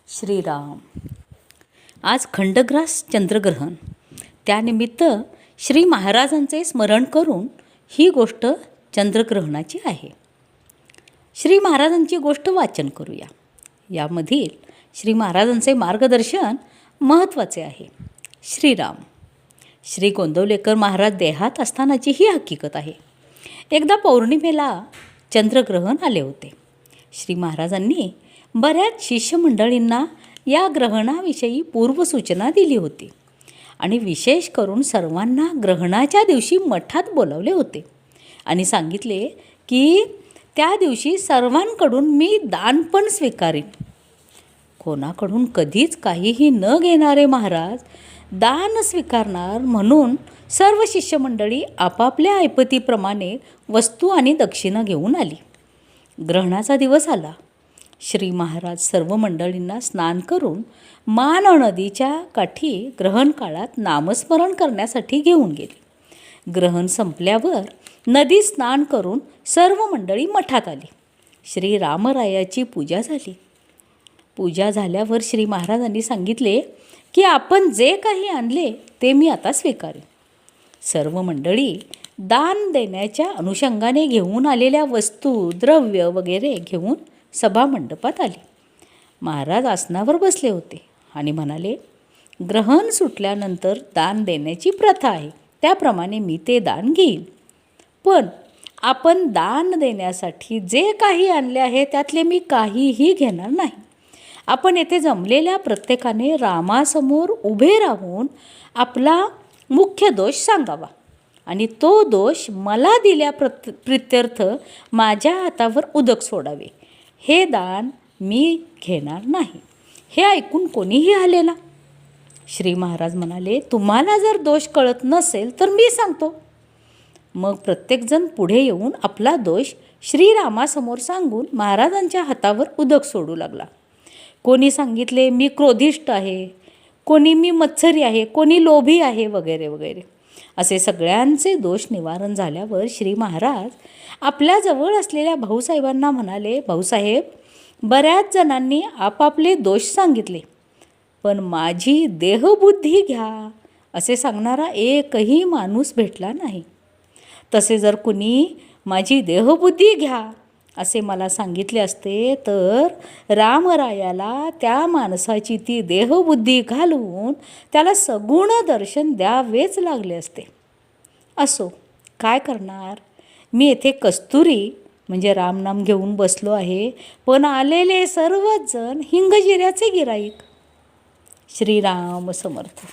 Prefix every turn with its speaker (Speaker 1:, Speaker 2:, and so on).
Speaker 1: श्रीराम. आज खंडग्रास चंद्रग्रहण. त्यानिमित्त श्री महाराजांचे स्मरण करून ही गोष्ट चंद्रग्रहणाची आहे. श्री महाराजांची गोष्ट वाचन करूया. यामधील श्री महाराजांचे मार्गदर्शन महत्त्वाचे आहे. श्रीराम. श्री गोंदवलेकर महाराज देहात असतानाची ही हकीकत आहे. एकदा पौर्णिमेला चंद्रग्रहण आले होते. श्री महाराजांनी बऱ्याच शिष्यमंडळींना या ग्रहणाविषयी पूर्वसूचना दिली होती आणि विशेष करून सर्वांना ग्रहणाच्या दिवशी मठात बोलावले होते आणि सांगितले की त्या दिवशी सर्वांकडून मी दान पण स्वीकारेन. कोणाकडून कधीच काहीही न घेणारे महाराज दान स्वीकारणार म्हणून सर्व शिष्यमंडळी आपापल्या ऐपतीप्रमाणे वस्तू आणि दक्षिणा घेऊन आली. ग्रहणाचा दिवस आला. श्री महाराज सर्व मंडळींना स्नान करून मान नदीच्या काठी ग्रहण काळात नामस्मरण करण्यासाठी घेऊन गेले. ग्रहण संपल्यावर नदी स्नान करून सर्व मंडळी मठात आली. श्री रामरायाची पूजा झाली. पूजा झाल्यावर श्री महाराजांनी सांगितले की आपण जे काही आणले ते मी आता स्वीकारेन. सर्व मंडळी दान देण्याच्या अनुषंगाने घेऊन आलेल्या वस्तू द्रव्य वगैरे घेऊन सभामंडपात आले. महाराज आसनावर बसले होते आणि म्हणाले, ग्रहण सुटल्यानंतर दान देण्याची प्रथा आहे, त्याप्रमाणे मी ते दान घेईन. पण आपण दान देण्यासाठी जे काही आणले आहे त्यातले मी काहीही घेणार नाही. आपण येथे जमलेल्या प्रत्येकाने रामासमोर उभे राहून आपला मुख्य दोष सांगावा आणि तो दोष मला दिल्या प्रित्यर्थ माझ्या हातावर उदक सोडावे. हे दान मी घेणार नाही. हे ऐकून कोणीही आलेला. श्री महाराज म्हणाले, तुम्हाला जर दोष कळत नसेल तर मी सांगतो. मग प्रत्येकजण पुढे येऊन आपला दोष श्रीरामासमोर सांगून महाराजांच्या हातावर उदक सोडू लागला. कोणी सांगितले मी क्रोधिष्ट आहे, कोणी मी मत्सरी आहे, कोणी लोभी आहे वगैरे वगैरे. असे सगळ्यांचे दोष निवारण झाल्यावर श्री महाराज आपल्याजवळ असलेल्या भाऊसाहेबांना म्हणाले, भाऊसाहेब, बऱ्याच जणांनी आपापले दोष सांगितले, पण माझी देहबुद्धी घ्या असे सांगणारा एकही माणूस भेटला नाही. तसे जर कुणी माझी देहबुद्धी घ्या असे मला सांगितले असते तर रामरायाला त्या माणसाची ती देहबुद्धी घालवून त्याला सगुण दर्शन द्यावेच लागले असते. असो, काय करणार. मी येथे कस्तुरी म्हणजे रामनाम घेऊन बसलो आहे, पण आलेले सर्वच जण हिंगजिऱ्याचे गिराईक. श्रीराम समर्थ.